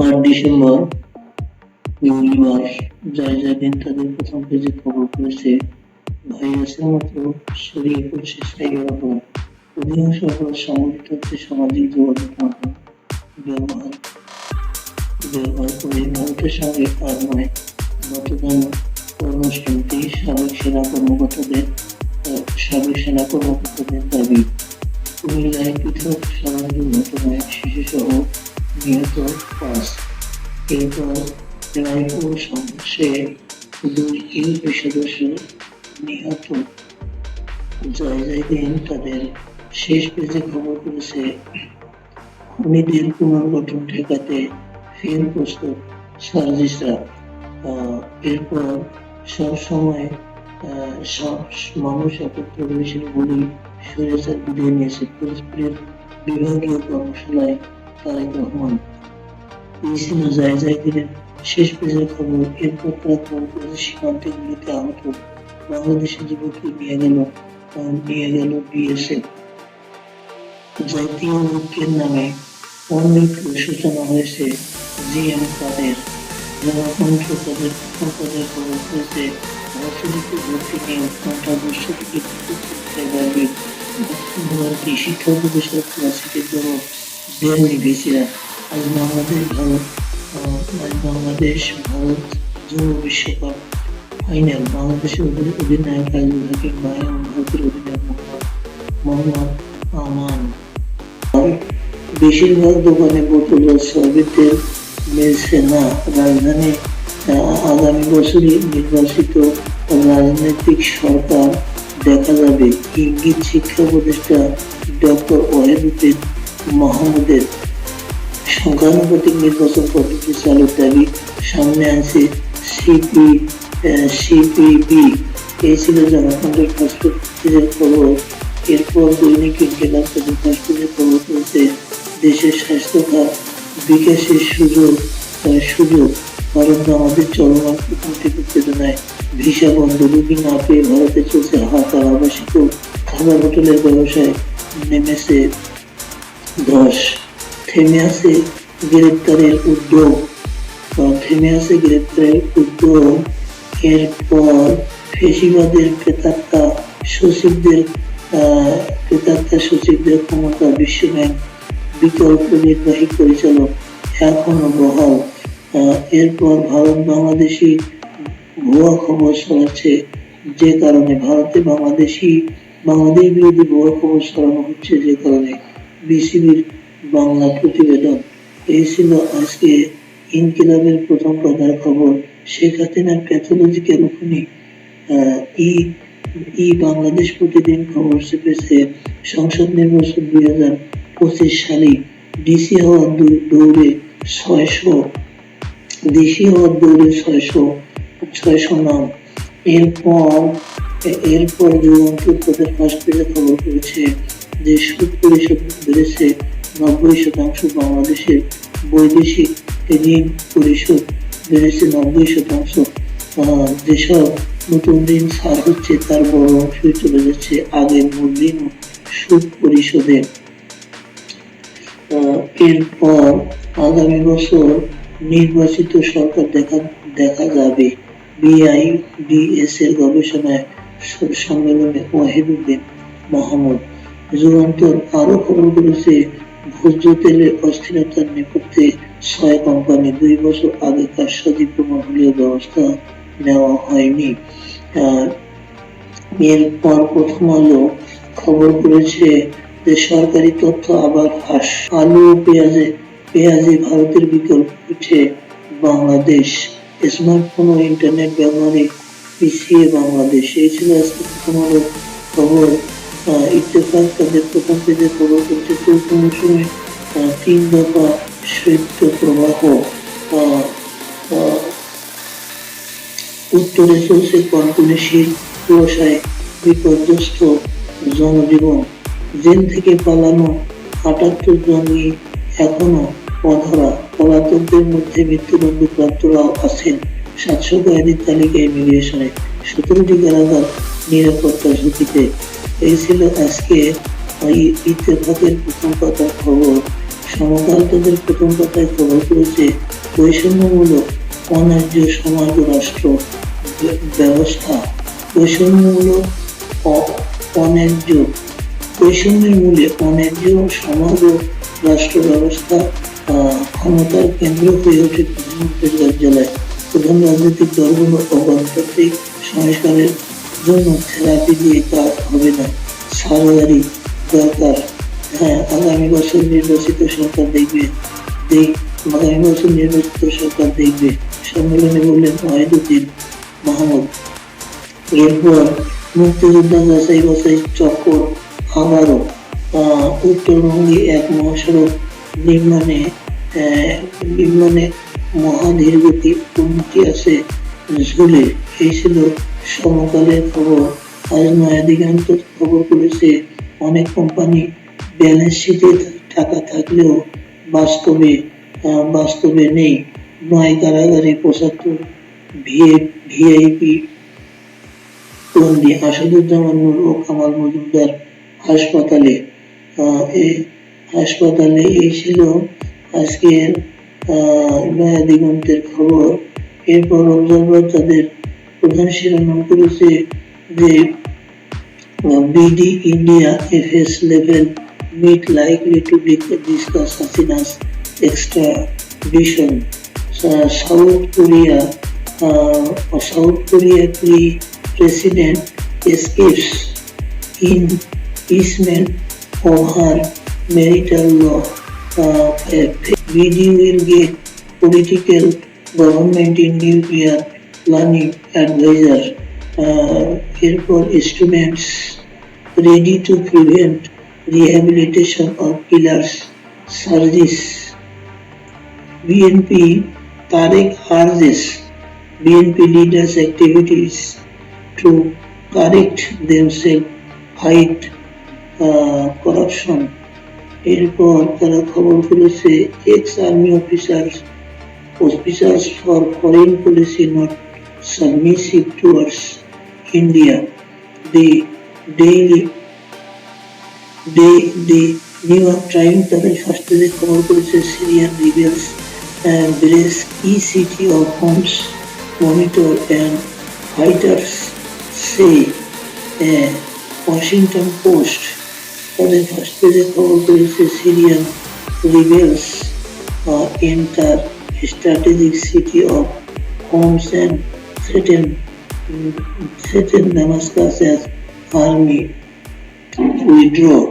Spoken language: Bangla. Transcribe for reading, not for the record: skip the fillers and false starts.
আট ডিসেম্বর রবিবার জায়জাদিন তাদের প্রথম পেজে খবর করেছে ভাইরাসের মতো ছড়িয়ে পড়ছে সাইবার অপরাধ। অধিকাংশ অপরাধ সংঘটিত হচ্ছে সামাজিক যোগাযোগ মাধ্যম ব্যবহার ব্যবহার করে। ভারতের সঙ্গে আর নয়, গতকাল কর্মসূচি সাবেক সেনা কর্মকর্তাদের দাবি, কুমিল্লায় পৃথক সড়ক দুর্ঘটনায় শিশুসহ নিহত ৫। এরপর রায়পুর সংঘর্ষে ২ ইউপি সদস্য নিহত। জায়জাদিন তাদের শেষ পেজে খবর করেছে খুনিদের পুনর্গঠন ঠেকাতে ফের প্রস্তুত সার্জিসরা। এরপর সবসময় মানুষ একত্র হয়েছিল বলেই স্বৈরাচার বিদায় নিয়েছে পিরোজপুরের বিভাগীয় কর্মশালায় তারেক রহমান। এই ছিল জায়জাদিনের শেষ পেজের খবর। এরপর তারা খবর করেছে সীমান্তে গুলিতে আহত বাংলাদেশের যুবককে নিয়ে গেল বিএসএফ। জাতীয় ঐক্যের নামে অনৈক্যের সূচনা হয়েছে জিএম কাদের। জনকণ্ঠ তাদের খবর করেছে ভার্সিটিতে ভর্তি নিয়ে উৎকণ্ঠা, দুঃস্থকে দাবি ভর্তি শিক্ষা উপদেষ্টার ক্লাসিকের জন্য দেননি ভিসিরা। আজ বাংলাদেশ ভারত যুব বিশ্বকাপ ফাইনাল। বাংলাদেশের অধিনায়ক আইজুল হাকিম ভাই এবং ভারতের অধিনায়ক মোহাম্মদ আমান। বেশিরভাগ দোকানে বোতল শরবতের মিলছে না। রাজধানী আগামী বছরই নির্বাচিত রাজনৈতিক সরকার দেখা যাবে, ইঙ্গিত শিক্ষা উপদেষ্টা ডক্টর ওয়াহিদুদ্দিন মাহমুদের। সংখ্যানুপাতিক নির্বাচন পদ্ধতি চালুর দাবি, সামনে আছে সিপিবি। এই ছিল জনকণ্ঠের ফার্স্টের খবর। এরপর দৈনিক ইনকিলাব তাদের ফার্স্টের খবর করেছে দেশের স্বাস্থ্য খাত বিকাশের সুযোগ। ভারত বাংলাদেশ চলমান কূটনৈতিক উত্তেজনায় ভিসা বন্ধ, রোগী না পেয়ে ভারতে চলছে হাহাকার। আবাসিক ও খাবার হোটেলের ব্যবসায় নেমেছে ধস। থেমে আছে গ্রেপ্তারের উদ্যোগ। এরপর ফেসিবাদের প্রেতাত্মা সচিবদের ক্ষমতা, বিশ্বব্যাংক বিকল্প নির্বাহী পরিচালক এখনো বহাল। এরপর ভারত বাংলাদেশি ভুয়া খবর ছড়াচ্ছে, যে কারণে বাংলাদেশ বিরোধী ভুয়া খবর ছড়ানো হচ্ছে, যে কারণে বিসিবির বাংলা প্রতিবেদন। এই ছিল আজকে ইনকিলাবের প্রথম পাতার খবর। শেখ হাসিনার প্যাথোলজিক্যাল খুনি। বাংলাদেশ প্রতিদিন খবর চেপেছে সংসদ নির্বাচন 2025 সালে ডিসি হওয়ার দৌড়ে 600 নাম। এরপর যুগান্তর তাদের ফার্স্ট পেজে খবর করেছে যে সুদ পরিশোধ বেড়েছে 90%। বাংলাদেশের বৈদেশিক ঋণ পরিশোধ বেড়েছে 90%। যেসব নতুন ঋণ ছাড় হচ্ছে তার বড় অংশই চলে যাচ্ছে আগের মূল ঋণ ও সুদ পরিশোধে। এরপর আগামী বছর নির্বাচিত সরকার দেখা যাবে। বিআইডিএস এর গবেষণায় সম্মেলনে ওয়াহিদুদ্দিন মাহমুদ। যুগান্তর আরো খবর করেছে ভোজ্য তেলে অস্থিরতার নেপথ্যে 6 কোম্পানি 2 বছর আগে কারসাজি প্রমাণ হলেও ব্যবস্থা নেওয়া হয়নি। এরপর প্রথম আলো খবর করেছে যে সরকারি তথ্য আবার ফাঁস। আলু ও পেঁয়াজে ভারতের বিকল্প হচ্ছে বাংলাদেশ। স্মার্টফোন ও ইন্টারনেট ব্যবহারে পিছিয়ে বাংলাদেশ। এই ছিল আজকে প্রথম আলো খবর। ইত্তেফাক তাদের প্রথম পেজে খবর করছে চলতি মৌসুমে 3 দফা শৈত্য প্রবাহ। উত্তরে চলছে কনকনে শীত, কুয়াশায় বিপর্যস্ত জনজীবন। জেল থেকে পালানো 78 জঙ্গি এখনো অধরা। পলাতকদের মধ্যে মৃত্যুদণ্ডপ্রাপ্তরাও আছেন। 700 কয়েদির তালিকায় ইমিগ্রেশনে, 17টি কারাগার নিরাপত্তার ঝুঁকিতে। এই ছিল আজকে ইত্তেফাকের প্রথম পাতার খবর। সমকাল তাদের প্রথম পাতায় খবর করেছে বৈষম্যমূলক অন্যায্য সমাজ ও রাষ্ট্র ব্যবস্থা। বৈষম্যমূলক অন্যায্য বৈষম্যের মূলে অন্যায্য সমাজ ও রাষ্ট্র ব্যবস্থা ক্ষমতার কেন্দ্র হয়ে ওঠে প্রধানমন্ত্রীর কার্যালয়। প্রধান রাজনৈতিক দলগুলো ও গণতান্ত্রিক সংস্কারের জন্য থেরাপি দিয়ে কাজ হবে না, সার্জারি দরকার। হ্যাঁ, আগামী বছর নির্বাচিত সরকার দেখবে সম্মেলনে বললেন ওয়াহিদুদ্দিন মাহমুদ। এরপর মুক্তিযোদ্ধা যাচাই বাছাই চক্কর আবারও উত্তরবঙ্গে এক মহাসড়ক নির্মাণে মহাধীরগতি উন্নতি আছে ঝুলে। এই ছিল সমকালের খবর। আজ নয়া দিগন্ত খবর করেছে অনেক কোম্পানি ব্যালেন্স শিটে টাকা থাকলেও বাস্তবে নেই। নয় কারাগারে ৭৫ ভিআইপি বন্দী আসাদুজ্জামান নূর ও কামাল মজুমদার হাসপাতালে। এই ছিল আজকের নয়া দিগন্তের খবর। এরপর অবজারভার তাদের প্রধান শিরোনাম করেছে যে BD India FS level meet likely to discuss Hasina's extradition. South Korea president escapes impeachment of her marital law. BD will get political government in nuclear planning advisor. Earpor students ready to prevent rehabilitation of killers surges. BNP Tarek urges BNP leaders' activities to correct themselves, fight corruption. এরপর তারা খবর করেছে ex-army officers for foreign policy not submissive towards India. The New York Times তারা ফার্স্ট পেজে খবর করেছে Syrian rebels brace key city of Homs monitor and fighters say. Washington Post তাদের ফার্স্ট পেজে খবর করেছে Syrian rebels enter strategic city of Homs and threaten Damascus as army withdraw.